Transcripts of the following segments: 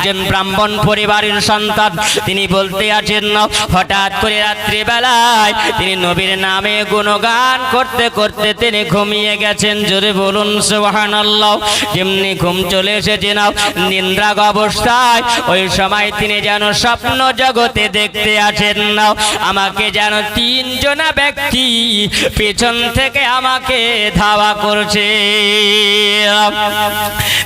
একজন ব্রাহ্মণ পরিবারের সন্তান। তিনি বলতে আছেন, হঠাৎ করে রাত্রিবেলায় তিনি নবীর নামে গুণগান করতে করতে তিনি ঘুমিয়ে গেছেন। জোরে বলুন সুবহানাল্লাহ। যেমনি ঘুম চলে এসেছে না নিদ্রাগ অবস্থায়, ওই সময় তিনি যেন স্বপ্ন জগতে দেখতে আছেন না আমাকে যেন তিনজনা ব্যক্তি পেছন থেকে আমাকে ধাওয়া করছে।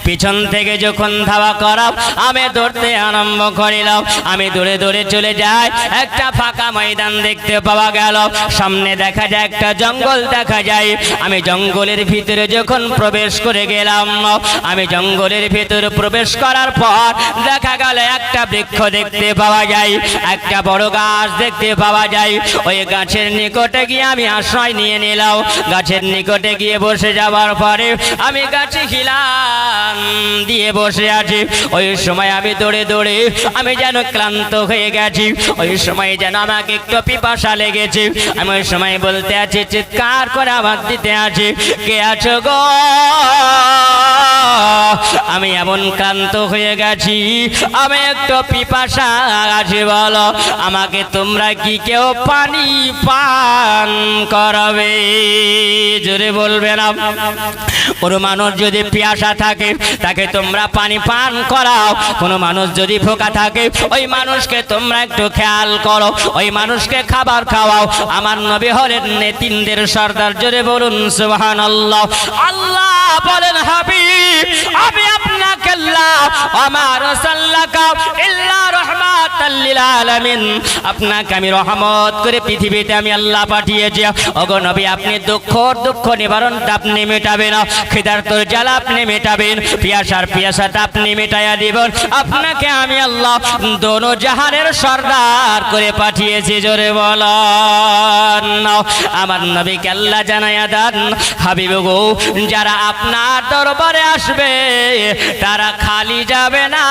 পিছন থেকে যখন ধাওয়া করা আমি দৌড়তে আরম্ভ করিলাম। আমি দৌড়ে দৌড়ে চলে যাই। একটা ফাঁকা ময়দান দেখতে পাওয়া গেল। সামনে দেখা যায় একটা জঙ্গল দেখা যায়। আমি জঙ্গলের ভিতরে যখন প্রবেশ করে গেলাম, আমি জঙ্গলের ভিতরে প্রবেশ করার পর দেখা গেল একটা বৃক্ষ দেখতে পাওয়া যায়, একটা বড় গাছ দেখতে পাওয়া যায়। ওই গাছের নিকটে গিয়ে আমি আশ্রয় নিয়ে নিলাম। গাছের নিকটে গিয়ে বসে যাওয়ার পরে আমি গাছে হিলান দিয়ে বসে আছি। ওই সময় আমি দৌড়ে দৌড়ে আমি যেন ক্লান্ত হয়ে গেছি। ওই সময় যেন আমাকে একটু পিপাসা লেগেছে। আমি ওই সময় বলতে আছি, চিৎকার করে আওয়াজ দিতে আছি, কে আছো গো? আমি এমন ক্লান্ত হয়ে গেছি, আমি একটু পিপাসা আছি, বলো আমাকে তোমরা কি কেউ পানি পান করাবে? জোরে বলবে না? কোনো মানুষ যদি পিয়াসা থাকে তাকে তোমরা পানি পান করাও। কোনো মানুষ যদি ভোকা থাকে ওই মানুষকে তোমরা একটু খেয়াল করো, ওই মানুষকে খাবার খাওয়াও। আমার নবী হলেন নেতিনদের সর্দার। জোরে বলুন সুবহানাল্লাহ। আল্লাহ বলেন, হাবিব আমি আপনাকে আল্লাহ আমার সাল্লাকা ইল্লা রাহমাতাল লিল আলামিন, আপনাকে আমি রহমত করে পৃথিবীতে আমি আল্লাহ পাঠিয়েছি। ওগো নবী, আপনি দুঃখ নিবারণটা আপনি মেটাবেন, খিদার্তর জ্বালা আপনি মেটাবেন, পিয়াসাটা আপনি মেটাইয়া দিবেন। আপনাকে আমি আল্লাহ দোনো জাহানের সর্দার করে পাঠিয়েছি। জোরে বলেন। আমার নবীকে আল্লাহ জানাইয়া দেন, হাবিব গো, যারা আপনার দরবারে আসবে তারা খালি যাবে না,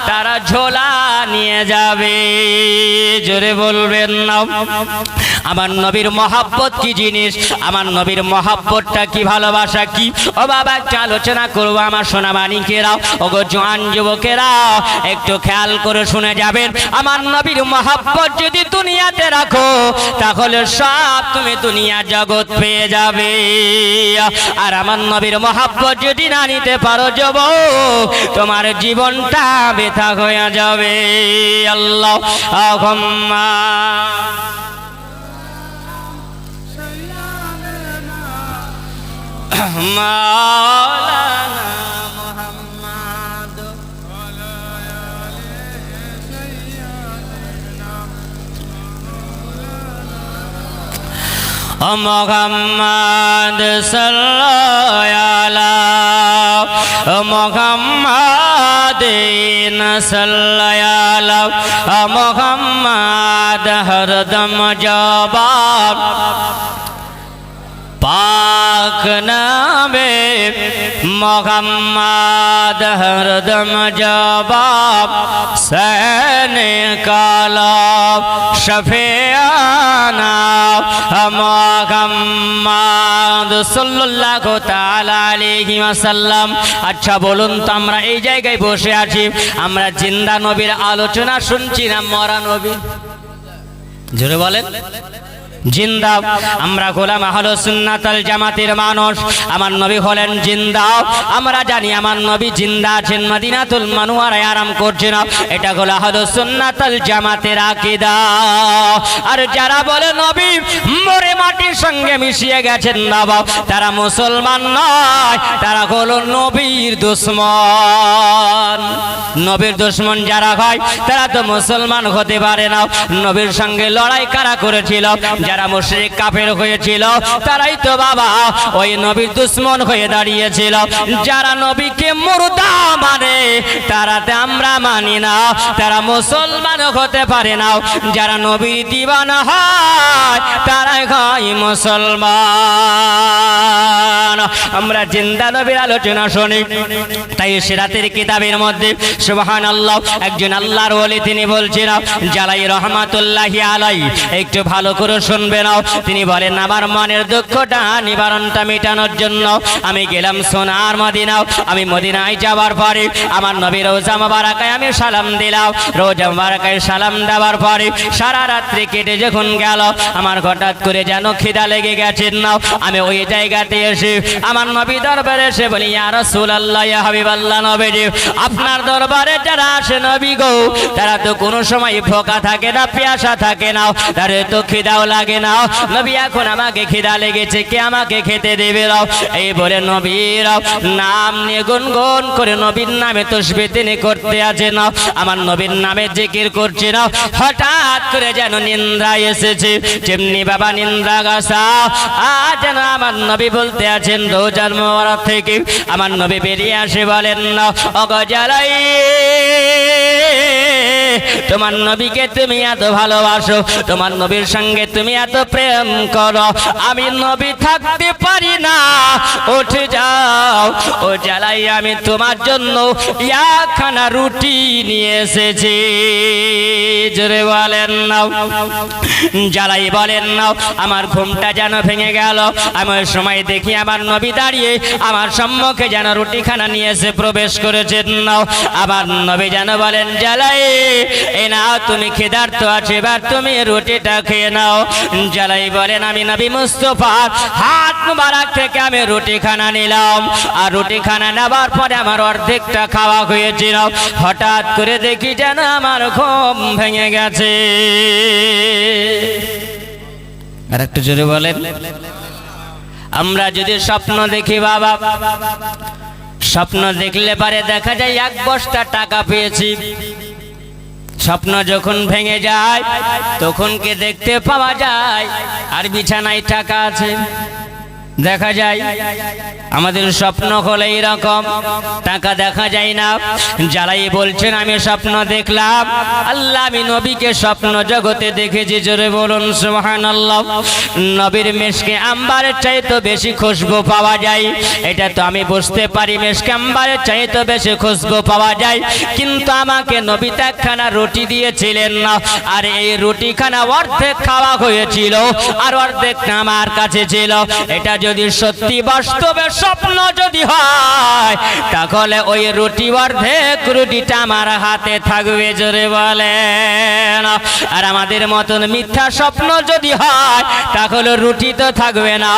তারা ঝোলা নিয়ে যাবে। জোরে বলবেন না? আমার নবীর মহাব্বত কি জিনিস, আমার নবীর মহাব্বতটা কি, ভালোবাসা কি? ও বাবা, একটা আলোচনা করবো আমার সোনা মানিকেরা, ওগো জওয়ান যুবকেরা, একটু খেয়াল করে শুনে যাবেন। আমার নবীর মহাব্বত যদি দুনিয়াতে রাখো তাহলে সব তুমি দুনিয়া জগৎ পেয়ে যাবে। আর আমার নবীর মহাব্বত যদি না নিতে পারো যুবক, তোমার জীবনটা বৃথা হয়ে যাবে। আল্লাহ মাওলানা মুহাম্মদ মুহাম্মদ সাল্লাল্লাহু মুহাম্মাদিন সাল্লাল্লাহু মুহাম্মদ হরদম জবাব পাক নামে মুহাম্মদ হরদম জবাব সনে কালাম শফিয়ানা মুহাম্মদ সাল্লাল্লাহু তাআলা আলাইহি ওয়াসাল্লাম। আচ্ছা বলুন তো, আমরা এই জায়গায় বসে আছি, আমরা জিন্দা নবীর আলোচনা শুনছি না মরা নবী? জোরে বলেন। জিন্দা। আমরা গোলাম আহলে সুন্নাত ওয়াল জামাতের মানুষ, আমার নবী হলেন জিন্দা। আমরা জানি আমার নবী জিন্দা আছেন, মদিনাতুল মুনাওয়ারায় আরাম করছেন। এটা হলো আহলে সুন্নাত ওয়াল জামাতের আকীদা। আর যারা বলে নবী মরে মাটির সঙ্গে মিশিয়ে গেছেন বাবা, তারা মুসলমান নয়, তারা হলো নবীর দুশমন। নবীর দুশমন যারা হয় তারা তো মুসলমান হতে পারে না। নবীর সঙ্গে লড়াই কারা করেছিল? যারা মুশরিক কাফের হয়েছিল তারাই তো বাবা ওই নবীর দুশমন হয়ে দাঁড়িয়েছিল। যারা নবীকে মুর্দা মানে তারাতে আমরা মানি না, তারা মুসলমান হতে পারে না। যারা নবীর দিওয়ানা হয় তারাই হয় মুসলমান। আমরা জিন্দা নবীর আলোচনা শুনি, তাই সিরাতের কিতাবের মধ্যে সুবহানাল্লাহ। একজন আল্লাহর ওলি তিনি বলছেন জালাই রহমাতুল্লাহি আলাইহি, একটু ভালো করে শুনবেন। তিনি বলেন আমার মনের দুঃখটা নিবারণটা মেটানোর জন্য আমি গেলাম সোনার মদিনা। আমি মদিনায় যাওয়ার পরে আমার নবী রওজা মুবারাকায় আমি সালাম দিলাম। রওজা মুবারাকায় সালাম দেওয়ার পরে সারা রাত্রি কেটে যখন গেল আমার হঠাৎ করে যেন খিদা লেগে গেছে। না আমি ওই জায়গাতে এসে আমার নবী দরবারে এসে বলি ইয়া রাসূলুল্লাহ ইয়া হাবিবাল্লাহ, নবীজি আপনার দরবারে যারা আসে নবী গো, তারা তো কোনো সময় ভোকা থাকে না, পেয়াসা থাকে না, তাদের তো খিদাও লাগে না। নবী এখন আমাকে খিদা লেগেছে, কে আমাকে খেতে দেবে? এই বলে নবীর নাম নিয়ে গুনগুন করে নবীর নামে তাসবিহ তিনি করতে আছেন, আমার নবীর নামে জিকির করছে না। হঠাৎ করে যেন নিন্দ্রা এসেছে, যেমনি বাবা নিন্দ্রা গাছা যেন আমার নবী বলতে আছেন রওজার মুবারক থেকে আমার নবী বেরিয়ে আসে বলেন না ওগো জালাই, তোমার নবীকে তুমি এত ভালোবাসো, তোমার নবীর সঙ্গে তুমি এত প্রেম করো, আমি নবী থাকতে পারি না, উঠে যাও। ও জালাই আমি তোমার জন্য একখানা রুটি নিয়ে এসেছি। জোরে বলেন নাও। জালাই বলেন নাও আমার ঘুমটা যেন ভেঙে গেল। আমি ওই সময় দেখি আমার নবী দাঁড়িয়ে আমার সম্মুখে যেন রুটিখানা নিয়ে এসে প্রবেশ করেছেন। নাও আবার নবী যেন বলেন জালাই এই নাও তুমি ক্ষুধার্ত আছে, এবার তুমি রুটিটা খেয়ে নাও। জালাই বলেন আমি নবী মুস্তাফার হাত মুবারক থেকে আমি রুটিখানা নিলাম, আর রুটিখানা নেবার পরে আমার অর্ধেকটা খাওয়া হয়েছিল। হঠাৎ করে দেখি যেন আমার ঘুম ভেঙে গেছে। আর একটু জোরে বলেন। আমরা যদি স্বপ্ন দেখি বাবা, স্বপ্ন দেখলে পারে দেখা যায় এক বস্তা টাকা পেয়েছি, স্বপ্ন যখন ভেঙে যায় তখন কে দেখতে পাওয়া যায় আর বিছানায় টাকা আছে দেখা যায়। আমাদের স্বপ্ন হলে এরকম, টাকা দেখা যায় না। যারাই বলছেন আমি স্বপ্ন দেখলাম, আল্লাহ আমি নবীকে স্বপ্ন জগতে দেখেছি। জোরে বলুন সুবহানাল্লাহ। নবীর মেশকে আম্বারের চাইতে বেশি খুশবু পাওয়া যায়, এটা তো আমি বুঝতে পারি, মেশকে আম্বারের চাইতে বেশি খুশবু পাওয়া যায়। কিন্তু আমাকে নবী একখানা রুটি দিয়েছিলেন না, আর এই রুটিখানা অর্ধেক খাওয়া হয়েছিল আর অর্ধেক আমার কাছে ছিল। এটা যদি সত্যি বাস্তবে স্বপ্ন যদি হয় তাহলে ওই রুটি অর্ধেক রুটিটা আমার হাতে থাকবে। জোরে বলেন। আর আমাদের মতন মিথ্যা স্বপ্ন যদি হয় তাহলে রুটি তো থাকবে না,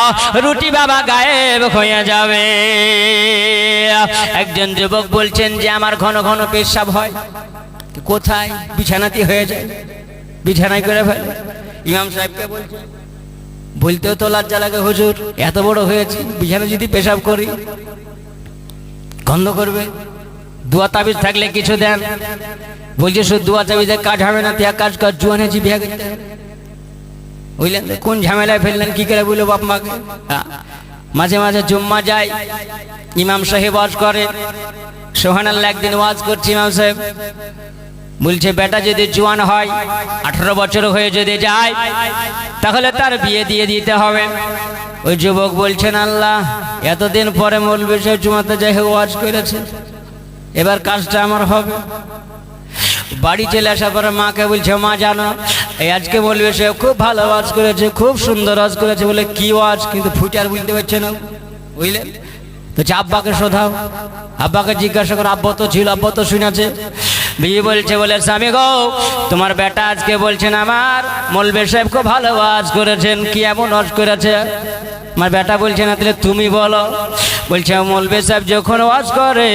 রুটি বাবা গায়েব হয়ে যাবে। একজন যুবক বলছেন যে আমার ঘন ঘন পেশাব হয়, কোথায়? বিছানাতে হয়ে যায়, বিছানায় করে ফেলে। ইমাম সাহেবকে বলছেন, বলতেও তো লজ্জা লাগে, হুজুর এত বড় হয়েছে, বিছানা যদি পেশাব করি গন্ধ করবে, দুয়া তাবিজ থাকলে কিছু দেন। বলছে শুধু দুয়া তাবিজে কাজ হবে না, তুই এক কাজ কর, জুয়ানেজি বিয়ে করতে। বুঝলেন কোন ঝামেলায় ফেললেন, কি করে বললো বাপ মাকে। মাঝে মাঝে জুম্মা যায়, ইমাম সাহেব ওয়াজ করে, সুবহানাল্লাহ। একদিন ওয়াজ করছি, ইমাম সাহেব বলছে বেটা যদি জোয়ান হয়, 18 বছর হয়ে যদি যায় তাহলে তার বিয়ে দিয়ে দিতে হবে। ওই যুবক বলছেন আল্লাহ এতদিন পরে মৌলভী সাহেব জুমাতে যাই ওয়াজ করেছে, এবার কাজটা আমার হবে। বাড়ি চলে আসার পরে মাকে বলছে মা জানো এই আজকে মৌলভী সাহেব খুব ভালো ওয়াজ করেছে, খুব সুন্দর ওয়াজ করেছে। বলে কি ওয়াজ? কিন্তু ফুটে আর বুঝতে পারছে না, বুঝলেন তো। আব্বাকে শোধাও, আব্বাকে জিজ্ঞাসা করো, আব্বা তো ছিল, আব্বা তো শুনেছে। বিবি বলছে বলে স্বামী গো তোমার বেটা আজকে বলছেন আমার মৌলভী সাহেব খুব ভালো ওয়াজ করেছেন, কি এমন ওয়াজ করেছে? আমার বেটা বলছে না, তাহলে তুমি বলো। বলছে মৌলভী সাহেব যখন ওয়াজ করে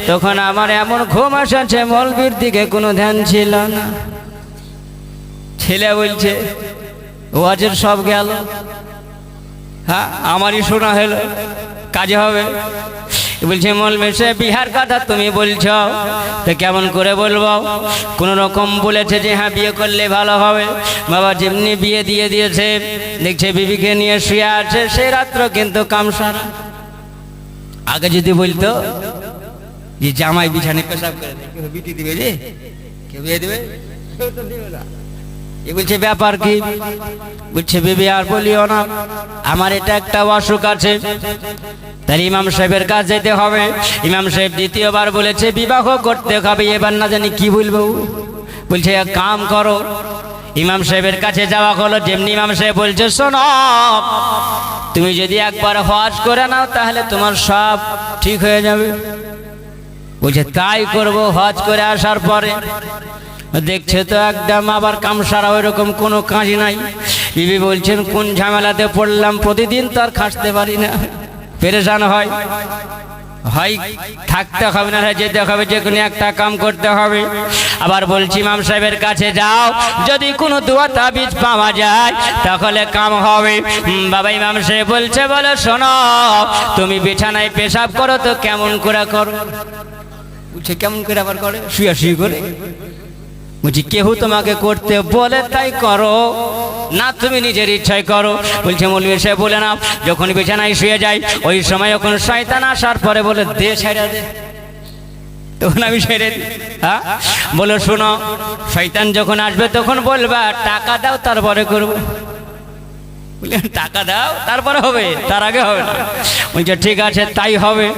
তখন আমার এমন ঘুম আসছে, মৌলভীর দিকে কোনো ধ্যান ছিল না। ছেলে বলছে ওয়াজের সব গেল, হ্যাঁ আমারই শোনা হলো, কাজে হবে। বলছে মৌলভী সাহেব বিহার কথা তুমি বলছো, তো কেমন করে বলবো? কোন রকম বলেছে যে হ্যাঁ বিয়ে করলে ভালো হবে। বাবা যেমনি বিয়ে দিয়ে দিয়েছে, দেখছে বিবিকে নিয়ে শুয়ে আছে, সে রাত্র কিন্তু কামসারা। আগে যদি বলতো যে জামাই বিছানে পেশাব করে বিটি দিবে, যে কেউ বিয়ে দেবে? এ বলছে ব্যাপার কি? বলছে বিবি আর বলিও না, আমার এটা একটা অসুখ আছে, তাহলে ইমাম সাহেবের কাছে যেতে হবে। ইমাম সাহেব দ্বিতীয়বার বলেছে বিবাহ করতে হবে, এবার না জানি কি বলবো। বলছে এক কাম করো, ইমাম সাহেবের কাছে যাওয়া হলো। যেমনি ইমাম সাহেব বলছে শোনো, তুমি যদি একবার হজ করে নাও তাহলে তোমার সব ঠিক হয়ে যাবে। বলছে তাই করব। হজ করে আসার পরে দেখছে তো একদম আবার কামসারা, ওই রকম কোনো কাজ নাই। বিবি বলছেন কোন ঝামেলাতে পড়লাম, প্রতিদিন তো আর খাটতে পারি না, পেরেশান হয়, হয় থাকতে হবে না যেতে হবে, যে কোনো একটা কাম করতে হবে। আবার বলছি ইমাম সাহেবের কাছে যাও, যদি কোনো দোয়া তাবিজ পাওয়া যায় তাহলে কাম হবে। বাবা ইমাম সাহেব বলছে বলে শোনো, তুমি বিছানায় পেশাব করো তো কেমন করে করো? বলছে কেমন করে আবার করে? শুয়ে শুয়ে করে। বলছি কেউ তোমাকে করতে বলে তাই করো না, তুমি নিজের ইচ্ছায় করো? বলছে মৌলভী সাহেব বলে না, যখন বিছানায় শুয়ে যাই ওই সময় যখন শয়তান আসার পরে বলে দে ছেড়ে দে, তখন আমি ছেড়ে দিই। হ্যাঁ, বলো শোনো, শয়তান যখন আসবে তখন বলবা টাকা দাও তারপরে করবো। টাকা দাও তারপরে হবে, তার আগে হবে না। বলছে ঠিক আছে তাই হবে।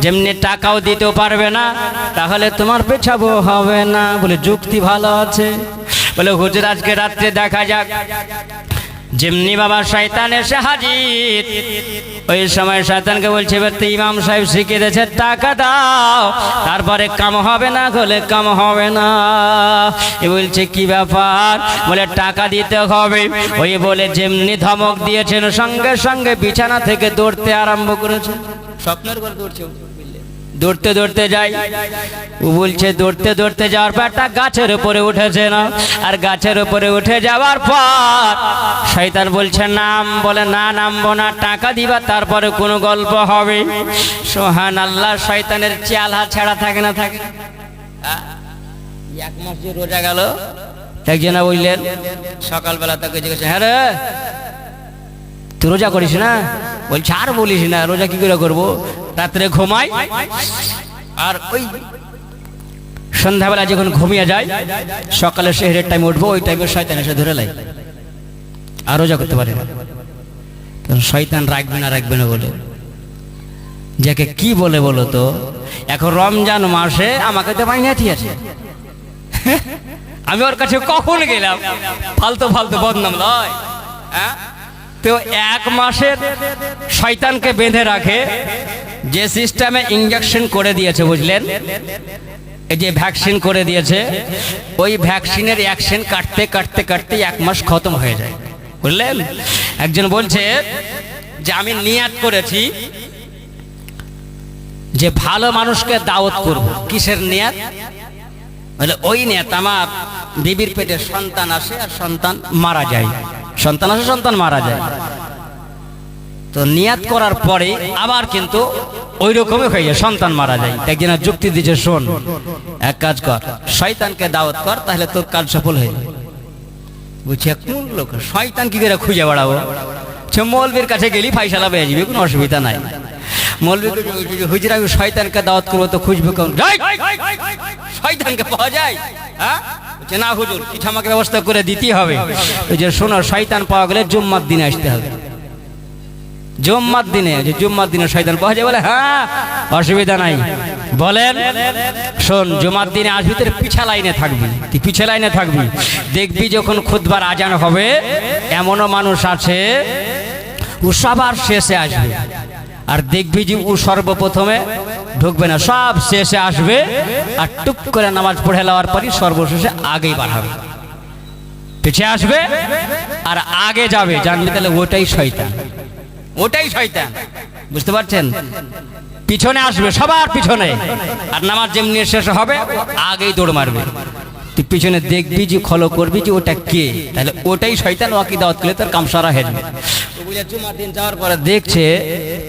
যেমনি টাকাও দিতেও পারবে না তাহলে তোমার পেছাবো হবে না। বলে যুক্তি ভালো আছে। বলে হুজুর আজকে রাত্রে দেখা যাক। যেমনি বাবা শয়তান এসে হাজির, ওই সময় শয়তানকে বলছে ইমাম সাহেব শিখিয়ে দিয়েছে টাকা দাও তারপরে কাম হবে না, হলে কাম হবে না। এ বলছে কি ব্যাপার? বলে টাকা দিতে হবে। ওই বলে যেমনি ধমক দিয়েছেন সঙ্গে সঙ্গে বিছানা থেকে দৌড়তে আরম্ভ করেছে। স্বপ্নের ঘরে দৌড়ছে, দৌড়তে দৌড়তে যাই। ও বলছে দৌড়তে দৌড়তে যাওয়ার পর একটা গাছের উপরে উঠেছে না, আর গাছের উপরে উঠে যাওয়ার পর শয়তান বলছে নাম, বলে না নামবো না, টাকা দিবা তারপরে কোনো গল্প হবে। সুবহানাল্লাহ, শয়তানের চাল হাত ছাড়া থাকে না থাকে। এক মাস যে রোজা গেল, একজনা বললেন সকালবেলা তাকে জিজ্ঞেস, হ্যাঁ রে তুই রোজা করিস না? বলছে আর বলিস না, রোজা কি করে করবো, রাত্রে ঘুমাই আর ওই সন্ধ্যাবেলা যখন ঘুমিয়ে যায় সকালে সেহরের টাইম উঠবো, ওই টাইমে শয়তান এসে ধরে লাই, আর রোজা করতে পারে না। শয়তান রাখবে না বলে যাকে কি বলে বলো তো? এখন রমজান মাসে আমাকে তো মাইনাতি আছে, আমি ওর কাছে কখন গেলাম? ফালতু ফালতু বদনাম লয়। হ্যাঁ, তো এক মাসের শয়তানকে বেঁধে রাখে যে সিস্টেমে ইনজেকশন করে দিয়েছে, বুঝলেন, এই যে ভ্যাকসিন করে দিয়েছে, ওই ভ্যাকসিনের অ্যাকশন কাটতে কাটতে কাটতে এক মাস খতম হয়ে যায়, বুঝলেন। একজন বলছে যে আমি নিয়াত করেছি যে ভালো মানুষকে দাওয়াত করব। কিসের নিয়াত? বলে ওই নিয়াত আমার বিবির পেটে সন্তান আসে আর সন্তান মারা যায়, সন্তান আসে সন্তান মারা যায়। তো নিয়াত করার পরে আবার কিন্তু ওই রকমই হয়ে যায়, সন্তান মারা যায়। একদিন যুক্তি দিচ্ছে, শোন এক কাজ কর, শয়তানকে দাওয়াত কর, তাহলে তোর কাজ সফল হয়ে যাবে। বুঝছি কোন লোক শয়তান কি করে খুঁজে বেড়াবো? মৌলবীর কাছে গেলি ফাইসালা পেয়ে যাবে, কোনো অসুবিধা নাই। মৌলবী হুজুর আমি শয়তানকে দাওয়াত করবো, তো খুঁজবে কোন? শয়তানকে পাওয়া যায়? হ্যাঁ, না হুজুর কিছু আমাকে ব্যবস্থা করে দিতেই হবে। ওই যে শোনো, শয়তান পাওয়া গেলে জুম্মার দিনে আসতে হবে। জুম্মার দিনে, যে জুম্মার দিনে শয়তান পাওয়া যায়? বলে হ্যাঁ অসুবিধা নাই। বলেন শোন, জুম্মার দিনে আসবি, তোর পিছা লাইনে থাকবি, তুই পিছে লাইনে থাকবি। দেখবি যখন খুতবার আজান হবে, এমনও মানুষ আছে ও সবার শেষে আসবে, আর দেখবি যে ও সর্বপ্রথমে ঢুকবে না, সব শেষে আসবে, আর টুক করে নামাজ পড়ে নেওয়ার পরই সর্বশেষে আগেই বাড়াবে, পিছিয়ে আসবে আর আগে যাবে। জানবি তাহলে ওটাই শয়তান, ওটাই শয়তান। বুঝতে পারছেন? পিছনে আসবে সবার পিছনে, আর নামাজ যেমনি শেষ হবে আগেই দৌড় মারবে। তুই পিছনে দেখবি যে ফলো করবি যে ওটা কে, তাহলে ওটাই শয়তান। ওয়াকি দাওয়াত করলে তোর কাম সারা হয়ে যাবে। জুমার দিন যাওয়ার পরে দেখছে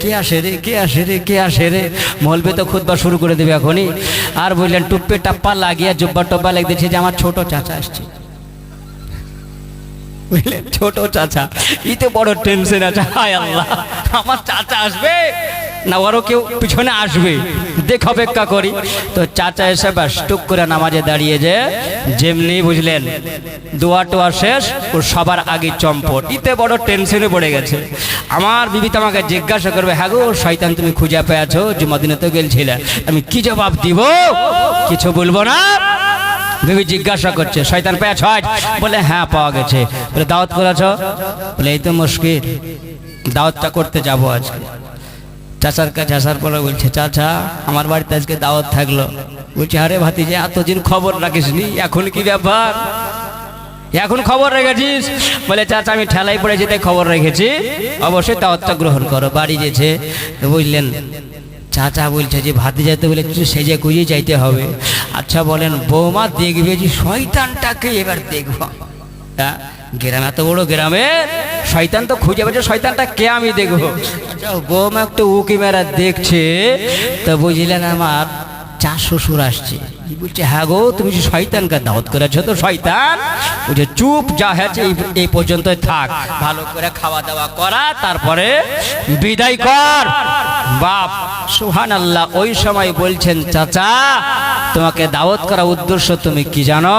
কে আসে রে, কে আসে রে, কে আসে রে, মলবে তো খুতবা শুরু করে দেবে এখনই। আর বললেন টুপ্পে টাপ্পা লাগিয়ে জব্বা টব্বা লেগে দিচ্ছে যে আমার ছোট চাচা আসছে, বুঝলেন, ছোট চাচা। ইতে বড় টেনশন আছে, হায় আল্লাহ আমার চাচা আসবে, না ওরও কেউ পিছনে আসবে, দেখ অপেক্ষা করি। তো চাচা এসে ব্যাস টুক করে নামাজে দাঁড়িয়ে যে যেমনি বুঝলেন দোয়া টোয়া শেষ, ও সবার আগে চম্পট। ইতে বড় টেনশনে পড়ে গেছে। আমার বিবি তো আমাকে জিজ্ঞাসা করবে, হ্যাঁ গো শয়তান তুমি খুঁজে পেয়েছো, জুমাদিনে তো গেলছিলে, আমি কি জবাব দিব? কিছু বলবো না। বিবি জিজ্ঞাসা করছে শয়তান পেয়েছ? বলে হ্যাঁ পাওয়া গেছে। বলে দাওয়াত করেছ? বলে এই তো মুশকিল, দাওয়াতটা করতে যাবো আজকে। চাচার কাছে আসার পরে বলছে চাচা আমার বাড়িতে আজকে দাওয়াত থাকলো। বলছে আরে ভাতিজা এতদিন খবর রাখিসনি, এখন কি ব্যাপার, এখন খবর রেখেছিস? বলে চাচা আমি ঠেলাই পড়েছি তাই খবর রেখেছি, অবশ্যই দাওয়াতটা গ্রহণ করো। বাড়ি গেছে বুঝলেন, চাচা বলছে যে ভাতিজা তো বলে কিছু সেজে গুজে যাইতে হবে। আচ্ছা বলেন বৌমা দেখবে যে শয়তানটাকে এবার দেখবো। হ্যাঁ গ্রামে, এত বড় গ্রামে শয়তান তো খুঁজে পেয়েছে, শয়তানটা কে আমি দেখবো। বৌমা একটু উকি মেরা দেখছে, তো বুঝলেন আমার চা শ্বশুর আসছে। বলছে হ্যাঁ গো তুমি যে শয়তানকে দাওয়াত করেছো, তো শয়তান বলছে চুপ যা হয়েছে এই পর্যন্ত থাক, ভালো করে খাওয়া দাওয়া করা তারপরে বিদায় কর। বাপ সুবহানাল্লাহ। ওই সময় বলছেন চাচা তোমাকে দাওয়াত করা উদ্দেশ্য তুমি কি জানো?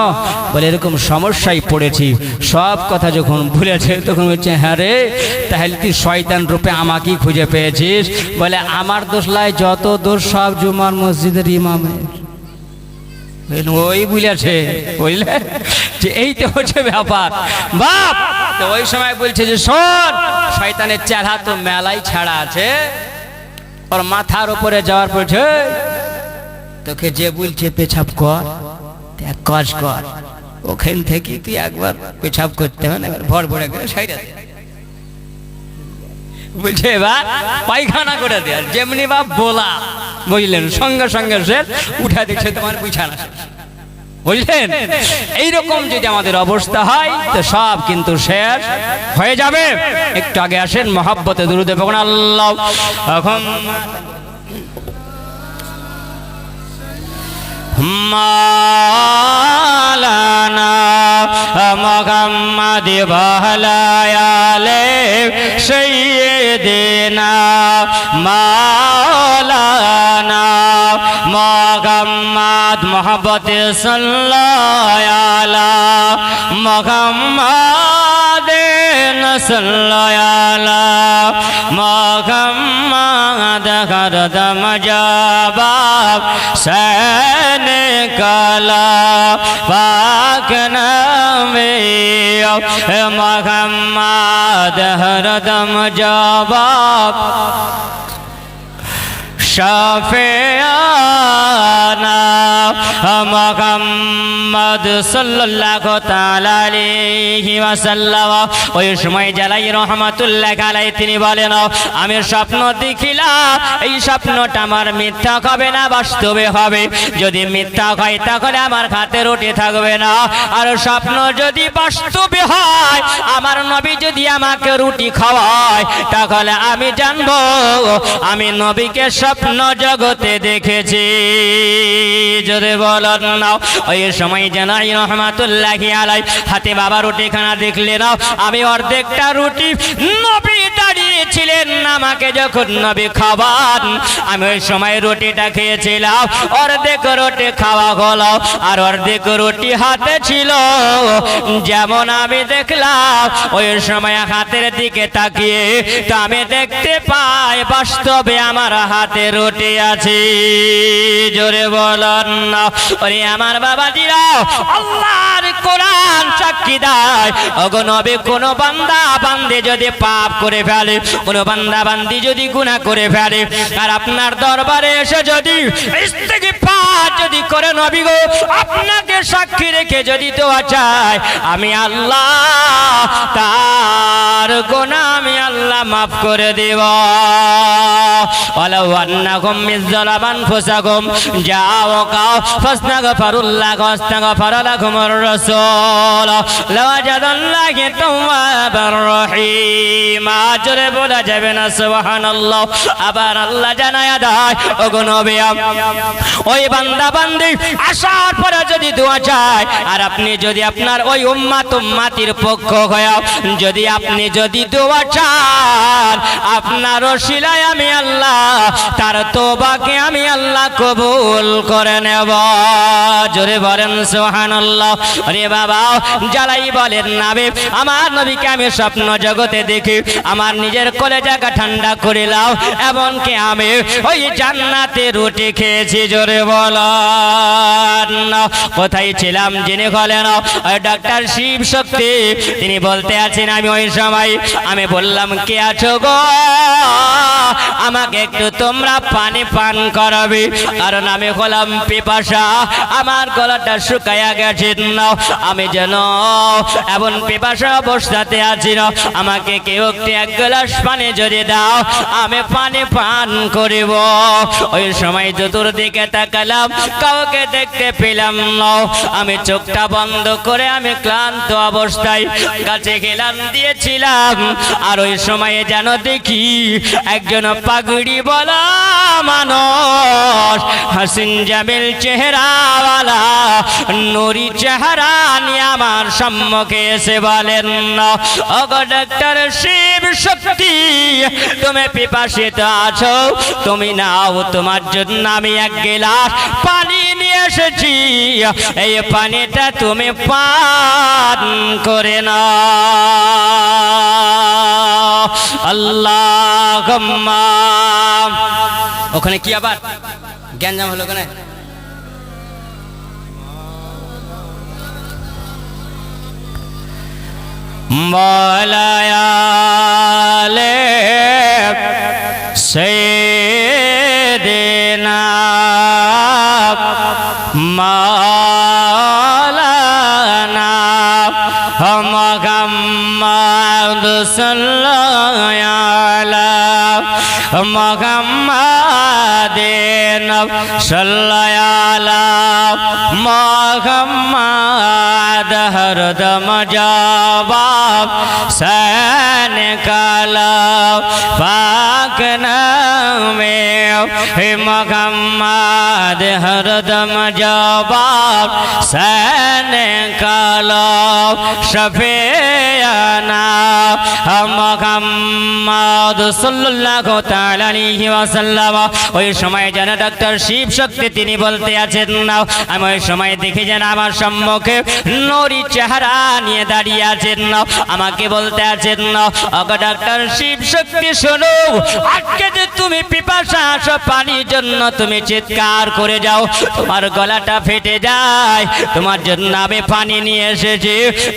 বলে এরকম সমস্যায় পড়েছি। সব কথা যখন ভুলেছে তখন বলছে হ্যাঁ রে, তাহলে তুই শয়তান রূপে আমাকেই খুঁজে পেয়েছিস। বলে আমার দোষ লাই, যত দোষ সব জুমার মসজিদের ইমামের। ওই বুঝেছে, বুঝলে যে এই তো হচ্ছে ব্যাপার বাপ। তো ওই সময় বলছে যে শোন, শয়তানের চেহারা তো মেলাই ছাড়া আছে, ওর মাথার উপরে যাওয়ার পড়ছে তোকে যে বলছে পেছাব কর, এক কাজ কর, ওখান থেকে তুই একবার পেছাব করতে হবে না, এবার ভর ভরে করে সাইডে বলছে এবার পায়খানা করে দেয়। যেমনি বাপ বলা বুঝলেন, সঙ্গে সঙ্গে সে উঠা দিচ্ছে তোমার বিছানা, বুঝলেন। এইরকম যদি আমাদের অবস্থা হয় তো সব কিন্তু শেষ হয়ে যাবে। একটু আগে আসেন মহব্বতে দুরূদে পড়ুন আল্লাহ মাওলানা মুহাম্মদ বহলায়ালে সাইয়্যিদিনা মাওলানা মুহাম্মদ মোহাব্বতে সাল্লাল্লাহু আলা মুহাম্মদ সাল্লাল্লাহু আলা মুহাম্মদ হরদম জবাব সন কালা পাক নামে মুহাম্মদ হরদম জবাব শাফিয়ানা মুহাম্মদ সাল্লাল্লাহু তাআলা আলাইহি ওয়াসাল্লাম। ওই সময় জালাই রহমাতুল্লাহ আলাইহি তিনি বলেন আমি স্বপ্ন দেখিলাম, এই স্বপ্নটা আমার মিথ্যা হবে না, বাস্তবে হবে। যদি মিথ্যা হয় তাহলে আমার হাতে রুটি থাকবে না, আর স্বপ্ন যদি বাস্তবে হয়, আমার নবী যদি আমাকে রুটি খাওয়ায়, তাহলে আমি জানবো আমি নবীকে স্বপ্ন জগতে দেখেছি। যদি বলেন না, ওই সময় জানাই রহমাতুল্লাহি আলাইহি হাতে বাবা রুটি খানা দেখলে না, আমি অর্ধেকটা রুটি নবী দাঁড়িয়েছিলেন আমাকে যখন নবী খাবার, আমি ওই সময় রুটিটা খেয়েছিলাম, অর্ধেক রুটি খাওয়া হলো আর অর্ধেক রুটি হাতে ছিল। যেমন আমি দেখলাম ওই সময় হাতের দিকে তাকিয়ে তো আমি দেখতে পাই বাস্তবে আমার হাতে রুটি আছে। জোরে বলেন না। ওরে আমার বাবাজিরা, আল্লাহর কোরআন সাক্ষী দেয়, ওগো নবী কোন বান্দা বান্দি যদি পাপ করে ফেলে, কোন বান্দা বান্দি যদি গুনাহ করে ফেলে, আর আপনার দরবারে এসে যদি ইস্তিগফার যদি করে, নবী গো আপনাকে সাক্ষী রেখে যদি দোয়া চায়, আমি আল্লাহ তার গুনাহ আমি আল্লাহ মাফ করে দেব। ওয়ালাউ আন্নাকুম মিযলাম আনফুসাকুম জাআউকা ফাস্তাগফিরুল্লাহ ওয়াস্তাগফার লাকুমুর রাসূল লাওয়াজাদাল্লাহি তাওয়াবার রহিম। জোরে বলা যাবে না সুবহানাল্লাহ। আবার আল্লাহ জানায়া দেয়, ওগো নবী ওই বান্দা বান্দি আসার পরে যদি যদি দোয়া চায় আর আপনি যদি আপনার ওই উম্মাতির পক্ষ হয়ে যদি আপনি যদি দোয়া চান আপনার ওসিলায় আমি আল্লাহ তার তওবাকে আমি আল্লাহ কবুল করে নেব। জোরে বলেন সুবহানাল্লাহ। রে বাবা যারাই বলেন নবী আমার নবীকে আমি স্বপ্ন জগতে দেখি আমার নিজের কলেজাটা ঠান্ডা করে লাও, এমনকি আমি ওই জান্নাতে রুটি খেয়েছি। জোরে বলেন কোথায় ছিলাম যিনি হলেন ডাক্তার শিব শক্তি, তিনি বলতে আছেন আমি ওই সময় আমি বললাম কে আছো গো, আমাকে একটু তোমরা পানি পান করাবে, কারণ আমি হলাম পিপাসা, আমার গলাটা শুকায়া গেছে, আমি যেন এমন পিপাসা অবস্থাতে আছি না, আমাকে কেউ এক গ্লাস পানি যদি দাও আমি পানি পান করিব। ওই সময় চতুর্দিকে তাকালাম কাউকে দেখতে পেলাম না, আমি চোখটা বন্ধ করে আমি ক্লান্ত অবস্থায় গাছে হেলান দিয়েছিলাম। আর ওই সময়ে যেন দেখি একজন পাগড়ি বলা মানুষ হাসিন জামিল চেহারাওয়ালা নুরি চেহারা নিয়ে আমার সম্মুখে এসে বলেন ওগো ডাক্তার শিব শক্তি তুমি পিপাসিত আছো, তুমি নাও তোমার জন্য আমি এক গ্লাস পানি নিয়ে এসেছি, এই পানিটা তুমি পান করে নাও। আল্লাহুম্মা। ওখানে কি আবার গ্যাঞ্জাম হলো কেন? মওলায়ালে সাইয়্যিদিনা মাওলানা মুহাম্মদ সাল্লাল্লাহু আলা মুহাম্মাদিন সাল্লাল্লাহু আলা মুহাম্মাদ হরদম জবাব শান কালা পাক নামে মুহাম্মাদ হরদম জবাব শান কালা শফিয়ানা মুহাম্মদ সাল্লাল্লাহু তাআলা আলাইহি ওয়াসাল্লাম। ওই সময় যেন ডাক্তার শিব শক্তি তিনি বলতে আছেন না, আমি ওই সময় দেখি যেন আমার সম্মুখে নুরি চেহারা নিয়ে দাঁড়িয়ে আছেন না, আমাকে বলতে আছেন না ওগো ডাক্তার শিব শক্তি শোনো, আজকে যে তুমি পিপাসা আসো পানির জন্য তুমি চিৎকার করে যাও, তোমার গলাটা ফেটে যায়, তোমার জন্য আমি পানি নিয়ে এসেছি,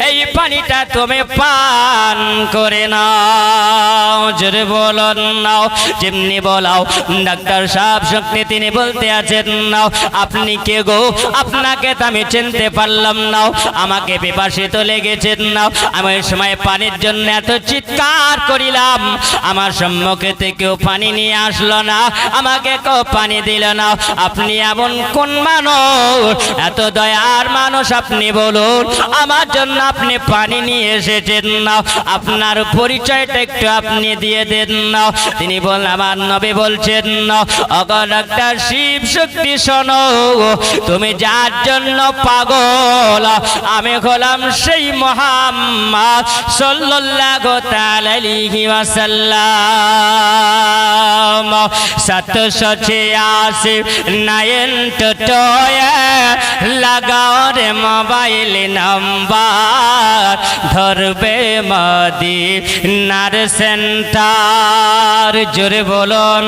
এই পানিটা তুমি পান করে নাও। জোরে বলুন নাও। যেমনি বলাও ডাক্তার সাহেব শক্তি তিনি বলতে আছেন নাও আপনি কে গো, আপনাকে তো আমি চিনতে পারলাম না, আমাকে পিপাসিত লেগেছেন নাও, আমি ওই সময় পানির জন্য এত চিৎকার করিলাম, আমার সম্মুখে কেউ পানি নিয়ে আসলো না, আমাকে কেউ পানি দিল না, আপনি এমন কোন মানুষ, এত দয়ার মানুষ আপনি বলুন, আমার জন্য আপনি পানি নিয়ে এসেছেন না, আপনার পরিচয়টা একটু আপনি দিয়ে দেন না। তিনি বলেন আমার নবী বলছেন না ওগো ডাক্তার শিব শক্তি শোনো, তুমি যার জন্য পাগল আমি হলাম সেই মুহাম্মদ সাল্লাল্লাহু তাআলা আলাইহি ওয়াসাল্লাম। 786 922 লাগাও রে মোবাইল নাম্বার, ধরবে মদিনার সেন্টার। জোরে বলুন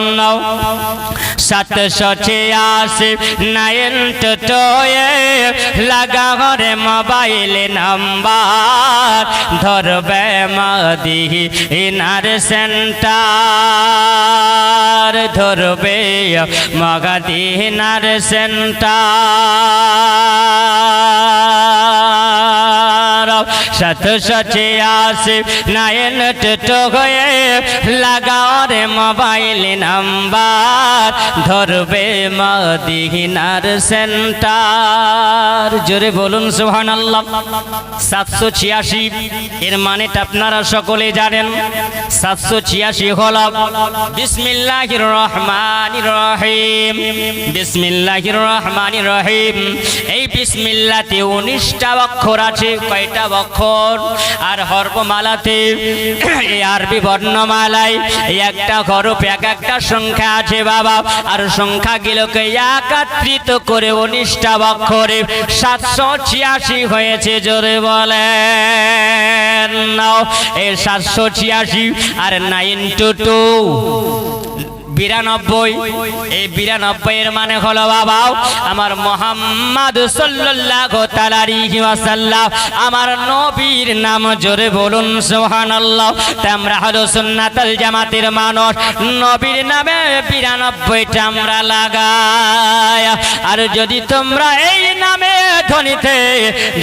786 922 লাগাও রে মোবাইল নাম্বার, ধরবে মদিনার সেন্টার, ধরবে মদিনার সেন্টার। 786 9 হয়ে লাগাও রে মোবাইল নাম্বার ধরবে মদিনার সেন্টার। জোরে বলুন সুবহানাল্লাহ। 786 এর মানেটা আপনারা সকলে জানেন। 786 হলো বিসমিল্লাহির রহমানির রহিম, বিসমিল্লাহির রহমানির রহিম। এই বিসমিল্লাতে 19টা অক্ষর আছে। কয়টা অক্ষর? আর হরফমালাতে এই আরবি বর্ণমালায় এই একটা হরফ এক একটা সংখ্যা আছে বাবা। আর সংখ্যাগুলোকে একত্রিত করে 19টা অক্ষরে 786 হয়েছে। জোরে বলেন এই 786 আর 9 × 2 92। এই 92 এর মানে হলো বাবা আমার মুহাম্মদ সাল্লাল্লাহু তাআলা আলাইহি ওয়াসাল্লাম আমার নবীর নাম। জোরে বলুন সুবহানাল্লাহ। তা আমরা হলো সুন্নাতুল জামাতের মানুষ, নবীর নামে 92টা আমরা লাগাই। আর যদি তোমরা এই নামে ধ্বনিতে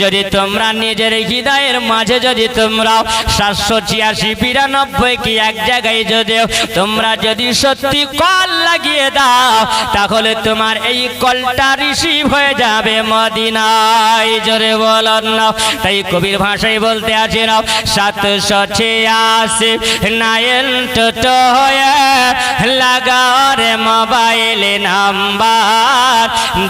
যদি তোমরা নিজের হৃদয়ের মাঝে যদি তোমরা 786 92 কি এক জায়গায় যদি তোমরা যদি সত্যি কল লাগিয়ে দাও তাহলে তোমার এই কলটা রিসিভ হয়ে যাবে মদিনায়। জোরে বলুন না। তাই কবির ভাষায় বলতে আছে না 786 9 হয়ে লাগাও রে মোবাইল নাম্বার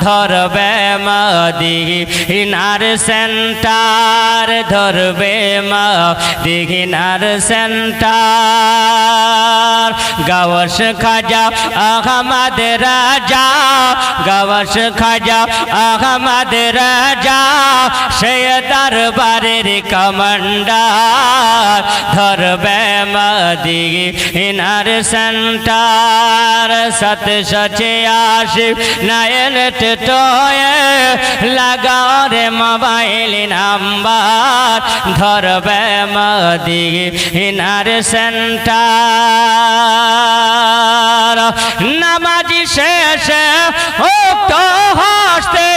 ধরবে মদিনার সেন্টার, ধরবে মদিনার সেন্টার। গাওস খাজা আহমদ রাজা, গাওস খাজা আহমদ রাজা সে দরবারের কমান্ডার ধরবে মদিনার সেন্টার। 786 9 লাগাও রে মোবাইল নাম্বার ধরবে মদিনার সেন্টার। নামাজি শেষে উক্ত হস্তে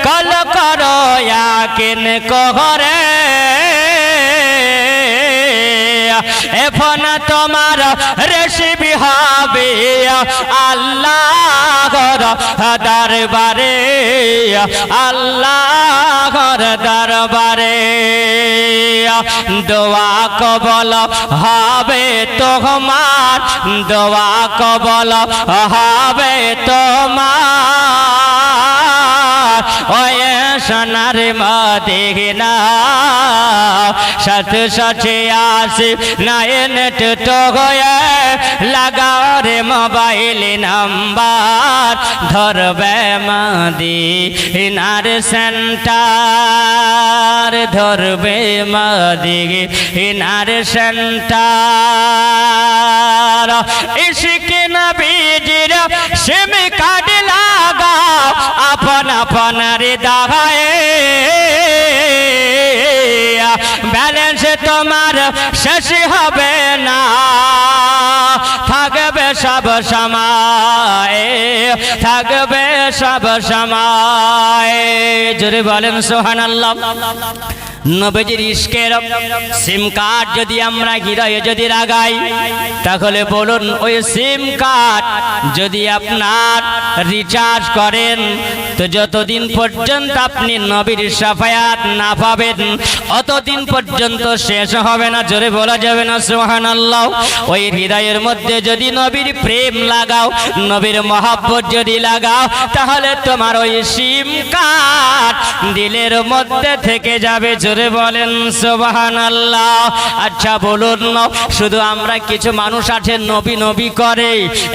কল করো ইয়াকিন করে এখন তোমার রেসিপি হবে আল্লাহর দরবারে, আল্লাহর দরবারে। দোয়া কবল হবে তোমার, দোয়া কবল হবে তোমার ওই সোনার মদিনা। 786 9 হয়ে লাগাও রে মোবাইল নাম্বার ধরবে মদিনার সেন্টার, ধরবে মদিনার সেন্টার। ইশক নবীজির সিম কার্ড লাগাও আপন আপন হৃদয়ে, ব্যালেন্স তোমার শেষ হবে না, থাকবে সব সময়, থাকবে সব সময়। জোরে বলেন সুবহানাল্লাহ। নবীজির ইশকের সিম কার্ড যদি আমরা হৃদয়ে যদি লাগাই তাহলে বলুন ওই সিম কার্ড যদি আপনার রিচার্জ করেন তো যতদিন পর্যন্ত আপনি নবীর শাফায়াত না পাবেন অতদিন পর্যন্ত শেষ হবে না। জোরে বলা যাবে না সুবহানাল্লাহ। ওই হৃদয়ের মধ্যে যদি নবীর প্রেম লাগাও, নবীর মহব্বত যদি লাগাও তাহলে তোমার ওই সিম কার্ড দিলের মধ্যে থেকে যাবে। জোরে বলেন সুবহানাল্লাহ। আচ্ছা বলুন, শুধু আমরা কিছু মানুষ আছে নবী নবী করে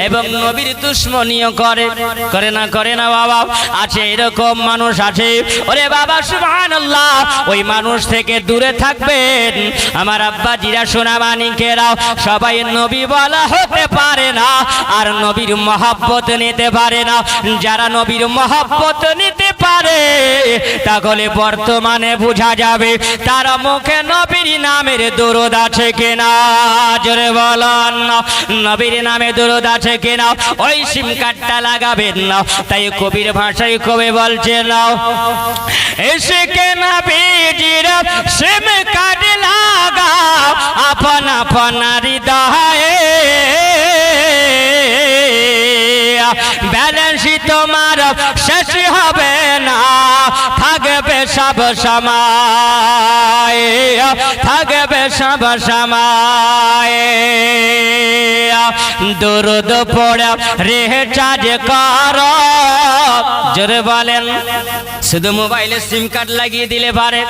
এবং নবীর দুশমনিও করে, করে না করে না বাবা? আছে এরকম মানুষ আছে। ওরে বাবা সুবহানাল্লাহ, ওই মানুষ থেকে দূরে থাকবেন। আমার আব্বা জিরা সোনা মানিকেরাও সবাই নবী বলা হতে পারে না আর নবীর মহব্বত নিতে পারে না। যারা নবীর মহব্বত নিতে পারে তাহলে বর্তমানে বোঝা যাবে তার মুখে নবীর নামের দরুদ আছে কিনা। জোরে বলেন নবীর নামে দরুদ আছে কিনা। ওই সিম কার্ডটা লাগাবেন না। তাই কবির ভাষায় কবি বলছেন এসে কে নবীজির সিম কার্ড লাগাও আপন আপন হৃদয়ে ব্যালেন্স তোমার শেষ হবে না থাকবে সব সময় থাকবে সব সময় দরুদ পড়ে রিচার্জ করো। জোরে বলেন শুধু মোবাইলে সিম কার্ড লাগিয়ে দিলে পারে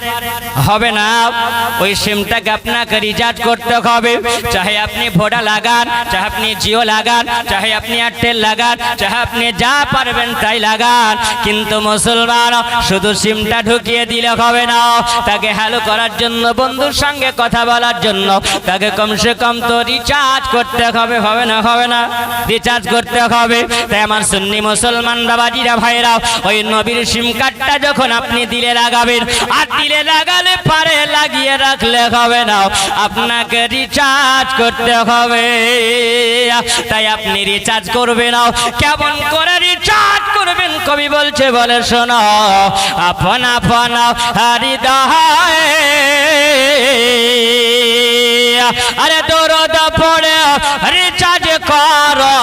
হবে না। ওই সিমটাকে আপনাকে রিচার্জ করতে হবে। চাহে আপনি ভোডা লাগান, চাহে আপনি জিও লাগান, চাহে আপনি এয়ারটেল লাগান, চাহে আপনি যা পারবেন তাই লাগান। কিন্তু মুসলমান শুধু সিমটা ঢুকিয়ে দিলে হবে না। তাকে হ্যালো করার জন্য, বন্ধুর সঙ্গে কথা বলার জন্য তাকে কমসে কম তো রিচার্জ করতে হবে। হবে না? হবে না, রিচার্জ করতে হবে। তাই আমার সুন্নি মুসলমান বাবাজিরা ভাইরা ওই নবীর সিম কার্ডটা যখন আপনি দিলে লাগাবেন, আর দিলে লাগালে পারে লাগিয়ে রাখলে হবে না, আপনাকে রিচার্জ করতে হবে। তাই আপনি রিচার্জ করবেন। কেমন করে রিচার্জ করবেন কবি বলছে, বলে শোনো আপন আপন হৃদয়ে আরে দরুদ পড়ে রিচার্জ করো।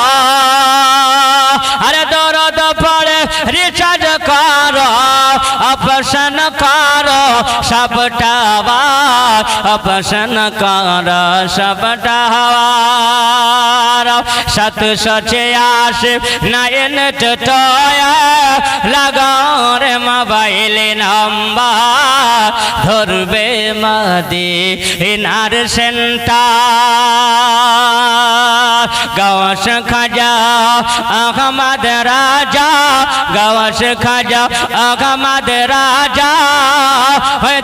আরে দরুদ পড়ে রিচার্জ করো। অপশন করো সবটা অপশন করো সবটা সত সচে আসে নাইন টয়া লাগাও রে মোবাইলে নাম্বার ধরবে মদিনার সেন্টার। গাওয়াস খাজা আহমদ রাজা, গাওয়াস খাজা আহমদ রাজা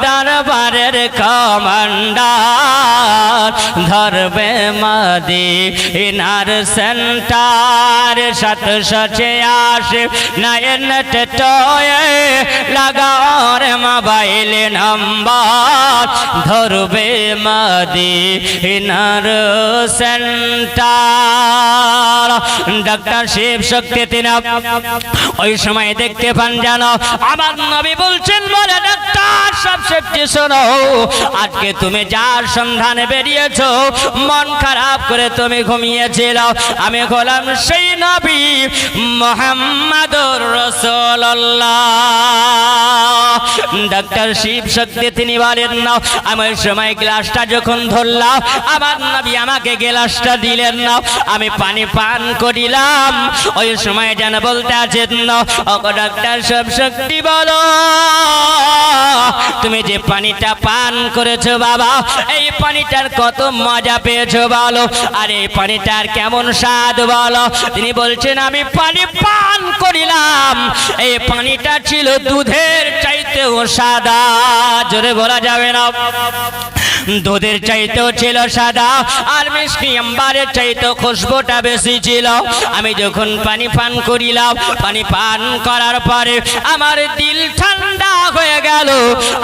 দরবারের কমান্ডার ধরবে মদিনার সেন্টার। সত সচে আসে নাইন টয়ে লাগাও রে মোবাইলে নাম্বার ধরবে মদিনার সেন্টার। ডাক্তার শিব শক্তি তিনি ওই সময় দেখতে পান জানো আমার নবী বলছেন, বলে ডাক্তার সব শক্তি শোনো, আজকে তুমি যার সন্ধানে বেরিয়েছো মন খারাপ করে তুমি ঘুমিয়েছিল, আমি হলাম সেই নবী মুহাম্মাদুর রাসূলুল্লাহ। ডাক্তার শিব শক্তি তিনি বলেন না, আমি ওই সময় গ্লাসটা যখন ধরলাম আমার নবী আমাকে গ্লাসটা দিলেন না, আমি পানি পান করিলাম। ওই সময় যেন বলতে আছেন না, ও ডাক্তার সব শক্তি বলো তুমি যে পানিটা পান করেছো বাবা, এই পানিটার কত মজা পেয়েছো বলো, আর এই পানিটার কেমন স্বাদ বলো। তিনি বলছেন আমি পানি পান করিলাম, এই পানিটা ছিল দুধের চাইতেও সাদা। জোরে বলা যাবে না, দুধের চাইতেও ছিল সাদা, আর মিষ্টি আম্বারের চাইতেও খুশবুটা বেশি ছিল। আমি যখন পানি পান করিলাম, পানি পান করার পরে আমার দিল ঠান্ডা হয়ে গেল,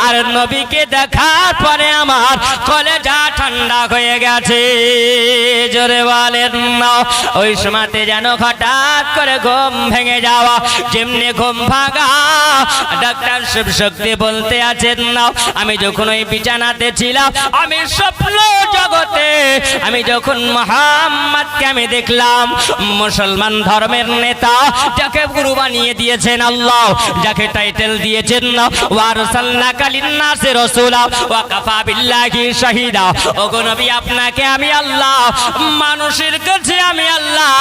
আর নবীকে দেখার পরে আমার কলেজা ঠান্ডা হয়ে গেছে। জোরে বলেন না। ওই সময়তে যেন হঠাৎ করে ঘুম ভেঙে যাওয়া, যেমনি ঘুম ভাঙা ডাক্তার শিব শক্তি বলতে আছেন না, আমি যখন ওই বিছানাতে ছিলাম আমি স্বপ্ন জগতে আমি যখন মুহাম্মদকে আমি দেখলাম, মুসলমান ধর্মের নেতা, যাকে গুরু বানিয়ে দিয়েছেন আল্লাহ, যাকে টাইটেল দিয়েছেন ওয়া আরসালনাকা লিন-নাসি রাসূলা ওয়া কাফা বিল্লাহি শাহিদা। ওগো নবী আপনাকে আমি আল্লাহ, মানুষের কাছে আমি আল্লাহ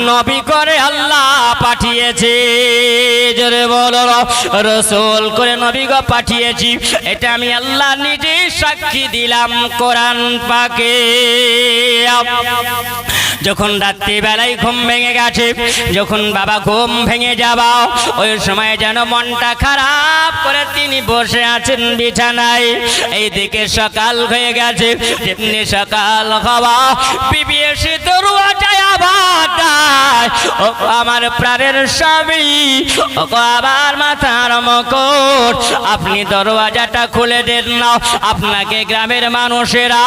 নবী করে আল্লাহ পাঠিয়েছি। জোরে বলো রাসূল করে নবী গো পাঠিয়েছি, এটা আমি আল্লাহ নিজে সাক্ষী দিলাম কোরআন পাকে। যখন রাত্রি বেলায় ঘুম ভেঙে গেছে, যখন বাবা ঘুম ভেঙে যাবা, ওই সময় যেন মনটা খারাপ করে তিনি তিনি বসে আছেন বিছানায়। এইদিকে সকাল হয়ে গেছে, যেমনি সকাল হওয়া বিবি এসে দরওয়াজায় আবার দেয়, ও আমার প্রাণের স্বামী, ও আমার মাথার মুকুট, আপনি দরওয়াজাটা খুলে দেন না। আপনাকে গ্রামের মানুষেরা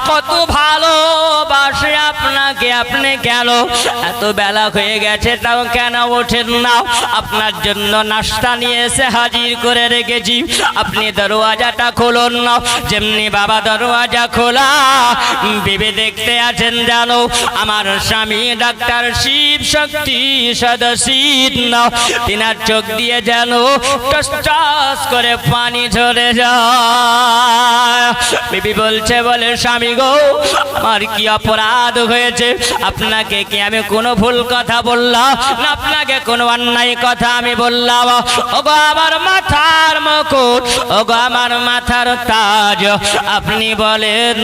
কত ভালোবাসে আপনাকে, আপনি কেন এত বেলা হয়ে গেছে তাও কেন ওঠেন না? আপনার জন্য নাস্তা নিয়ে এসে হাজির করে রেখেছি, আপনি দরওয়াজাটা খুলুন না। যেমনি বাবা দরওয়াজা খোলা, বিবি দেখতে আছেন জানো আমার স্বামী ডাক্তার শিব শক্তি সদসিদ না, তিনার চোখ দিয়ে যেন টস টস করে পানি ঝরে যায়। বিবি বলছে, বলে স্বামী গো, আমার কি অপরাধ হয়েছে? আপনাকে কি আমি কোনো ভুল কথা বললাম না আপনাকে কোনো অন্যায় কথা আমি বললাম? ওগো আমার মাথার মুকুট, ওগো আমার মাথার তাজ, আপনি বলেন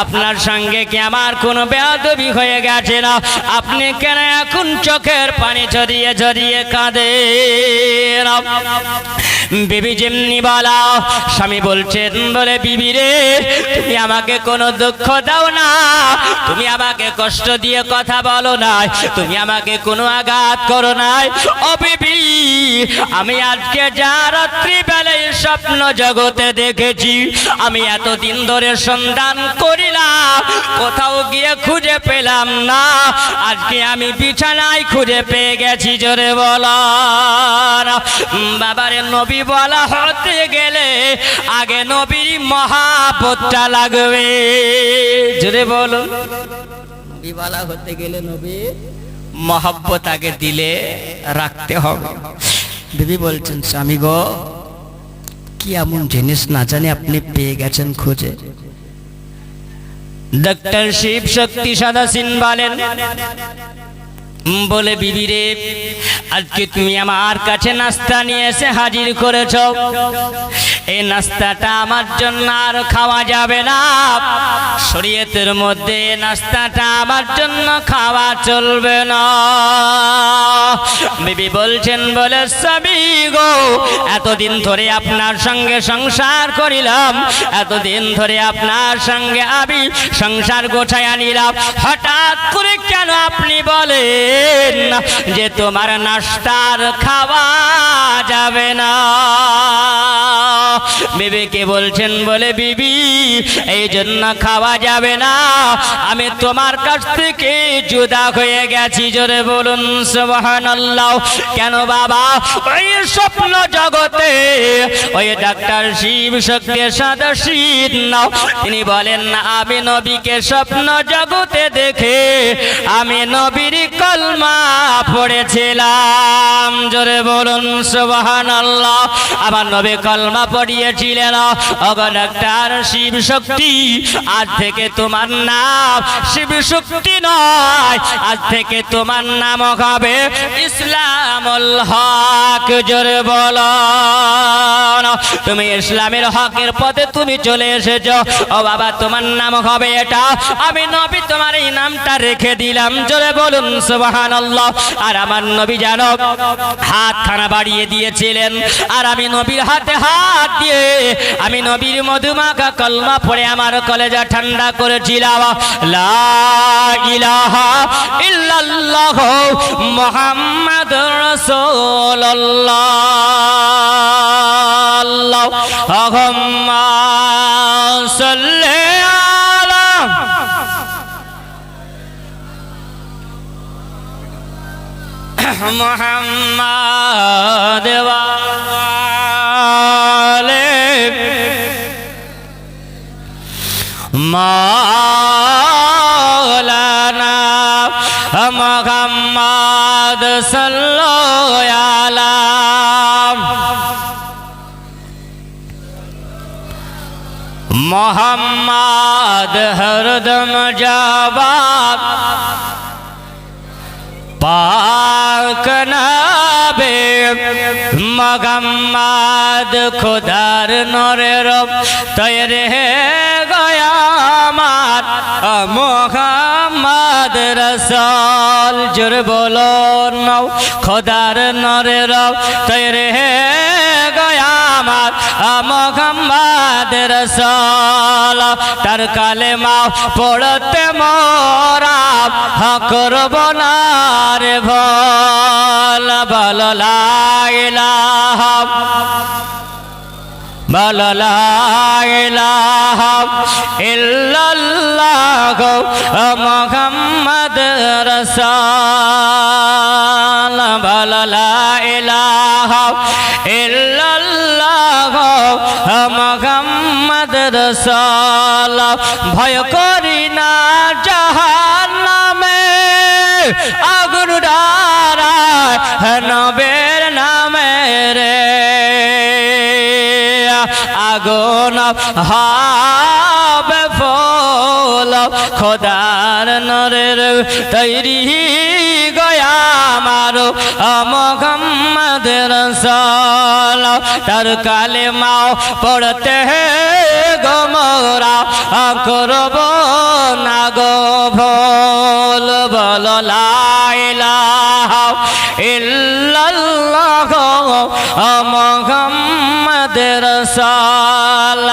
আপনার সঙ্গে কি আমার কোনো বেয়াদবি হয়ে গেছে না? আপনি কেন এখন চোখের পানি ঝরিয়ে ঝরিয়ে কাঁদেন? বিবি যেমনি বলা, স্বামী বলছেন, বলে বিবি রে, তুমি আমাকে কোনো দুঃখ দাও না, তুমি আমাকে কষ্ট দিয়ে কথা বলো না, তুমি আমাকে কোনো আঘাত করো নাই। ও বিবি, আমি আজকে যা রাত্রি বেলায় স্বপ্ন জগতে দেখেছি, আমি এতদিন ধরে সন্ধান করিলাম, কোথাও গিয়ে খুঁজে পেলাম না, আজকে আমি বিছানায় খুঁজে পেয়ে গেছি। জোরে বলা বাবারে, নবী বলা হতে গেলে আগে নবীর মহাব্বতটা লাগবে। জোরে বলো, নবী বলা হতে গেলে নবীর মহাব্বত আগে দিলে রাখতে হবে। বিবি বলছেন, স্বামী গো, কি এমন জিনিস না জানি আপনি পেয়ে গেছেন খুঁজে? ডাক্তার শিব শক্তি সদাসীন বলেন, বলে বিবি রে, আজকে তুমি আমার কাছে নাস্তা নিয়ে এসে হাজির করেছ, এই নাস্তাটা আমার জন্য আর খাওয়া যাবে না, শরীয়তের মধ্যে নাস্তাটা আমার জন্য খাওয়া চলবে না। বিবি বলছেন, বলে স্বামী গো, এতদিন ধরে আপনার সঙ্গে সংসার করিলাম, এতদিন ধরে আপনার সঙ্গে আমি সংসার গোছায় নিলাম, হঠাৎ করে কেন আপনি বলেন যে তোমার নাস্তার খাওয়া যাবে না? বিবিকে বলছেন, বলে বিবি, এই জন্য খাওয়া যাবে না, আমি তোমার কাছ থেকে জুদা হয়ে গেছি। জোরে বলুন সুবহানাল্লাহ। কেন বাবা? ওই স্বপ্ন জগতে ওই ডাক্তার শিব শক্তি সদসিদ না, তিনি বলেন, আমি নবীকে স্বপ্ন জগতে দেখে আমি নবীর কলমা পড়েছিলাম। জোরে বলুন সুবহানাল্লাহ। আমার নবী কলমা পড়িয়েছিলেন। ওগো ডাক্তার শিব শক্তি, আজ থেকে তোমার নাম শিব শক্তি নয়, আজ থেকে তোমার নাম হবে ইসলামুল হক। জোরে বলো, তুমি ইসলামের হকের পথে তুমি চলে এসেছো। ও বাবা, তোমার নাম হবে এটা, আমি নবী তোমার এই নামটা রেখে দিলাম। জোরে বলুন সুবহানাল্লাহ। আর আমার নবী জানো হাতখানা বাড়িয়ে দিয়েছিলেন, আর আমি নবীর হাতে হাত দিয়ে আমি নবীর মধুমাখা কলমা পড়ে আমার কলেজা ঠান্ডা করেছিলাম। লা ইলাহা ইল্লাল্লাহ মুহাম্মাদুর রাসূলুল্লাহ, আল্লাহুম্মা সাল্লি আলা মুহাম্মাদ ওয়া আলি মাওলানা মুহাম্মাদ সাল্লাল্লাহু আলা মুহাম্মাদ হরদম জবাব পাক নবী মুহাম্মদ খুদার নূরের তৈরি গয়ামাত মুহাম্মদ রাসূল। জোরে বলো নাও, খুদার নূরের তৈরি গয়ামাত মোহাম্মদ রসুল তার কালেমা পড়তে মোরা করব না রে ভুল বলো লা ইলাহা বলো লা ইলাহা ইল্লাল্লাহ মুহাম্মদ রাসূল বলো লা ইলাহা ইল্লাল্লাহ মুহাম্মদ রাসূল ভয় করি না জাহান্নামে আগুন ডারায় নবের নামে রে আগুন হবে ফুল খোদার নরের তৈরি গয়া মারো মুহাম্মদ রাসূল তার কালেমা পড়তে গো মোরা করব না গো ভুল বলো লা ইলাহা ইল্লাল্লাহ মুহাম্মদ রাসূল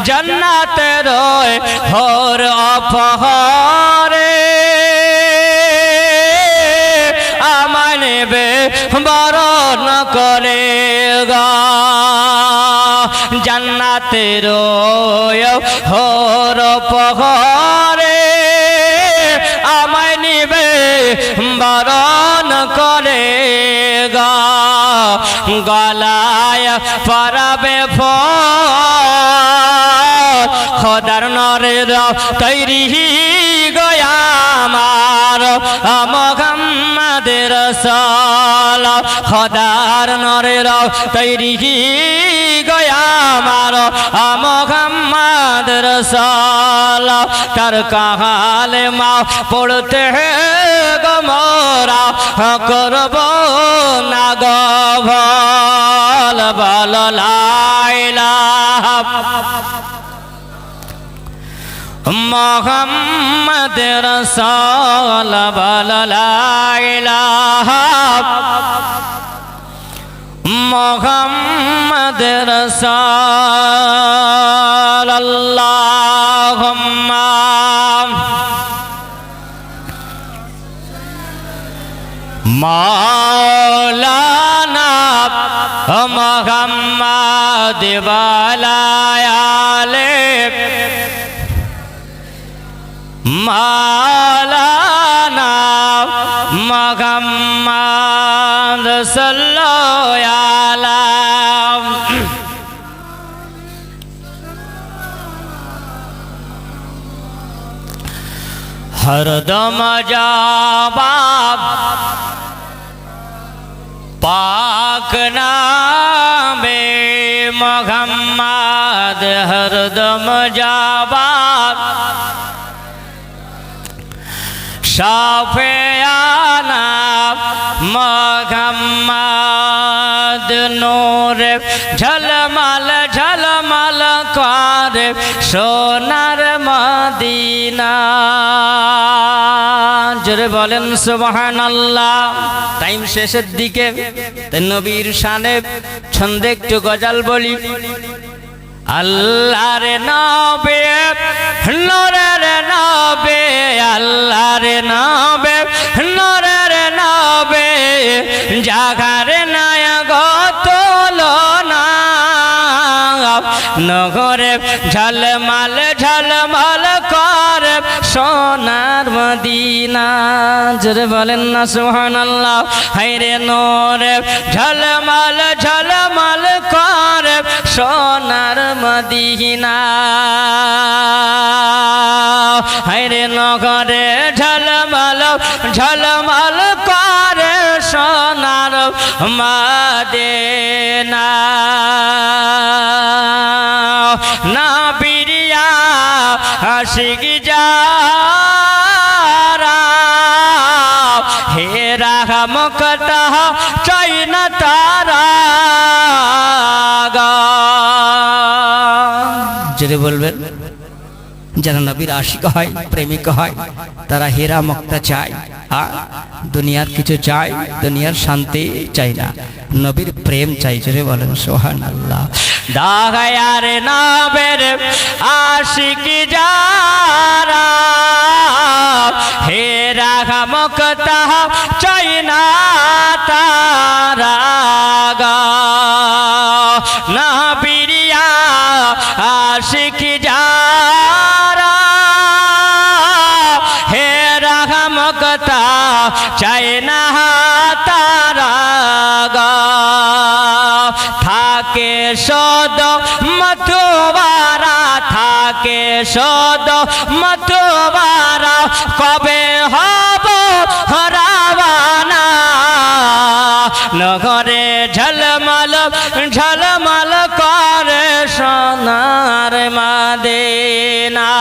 জান্নাতের হর অপহরে আমায় নেবে বরণ করে গা জান্নাতের হর অপহরে আমায় নেবে বরণ করে গা গলায় পরাবে ফল খোদার নরের তৈরি গয়া আমার মুহাম্মদ রাসূল খোদার নরের তৈরি গয়া আমার মুহাম্মদ রাসূল তার কালেমা পড়তে গো মোরা করব না গো ভুল বলো লা ইলাহা মুহাম্মদ রাসূল বলো লা ইলাহা মুহাম্মদ রাসূল আল্লাহুম্মা মাওলানা মুহাম্মদ ওয়ালা আলে মাওলানা মুহাম্মদ সাল্লাল্লাহু আলাইহি হরদম জবাব পাক নামে মুহাম্মদ হরদম জবাব শাফিয়ানা মুহাম্মদ নূর ঝলমল ঝলমল করে সোনার মদিনা জোরে বলেন সুবহানাল্লাহ টাইম শেষের দিকে তাই নবীর শানে ছন্দে একটু গজল বলি আল্লাহর নবী নূরের নবী আল্লাহর নবী নূরের নবী জাগার নায়ক তুলনা নগরে ঝলমল ঝলমল করে সোনার মদিনা জোরে বলেন না সুবহানাল্লাহ হায়রে নূরে ঝলমল ঝলমল করে সোনার মদিনা হায়রে নগরে ঝলমল ঝলমল করে সোনার মদিনা না বিরিয়া আশিক যারা হে রাহম কটা চাই না তারা যদি বলবেন যারা নবীর আশিক হয় প্রেমিক হয় তারা হীরা মুক্তা চায় আর দুনিয়ার কিছু চায় দুনিয়ার শান্তি চাই না নবীর প্রেম চাই জোরে বলেন সুবহানাল্লাহ দয়ার নবের আশিক যারা হে রাহমকতা চাই না তারা গো নবীরিয়া আশিক যারা হে রাহমকতা চাই না তারা গো থাকে সদ মতবারা থাকে সদ মতবারা কবে হব রাবানা নগরে ঝলমল ঝলমল করে সোনার মদিনা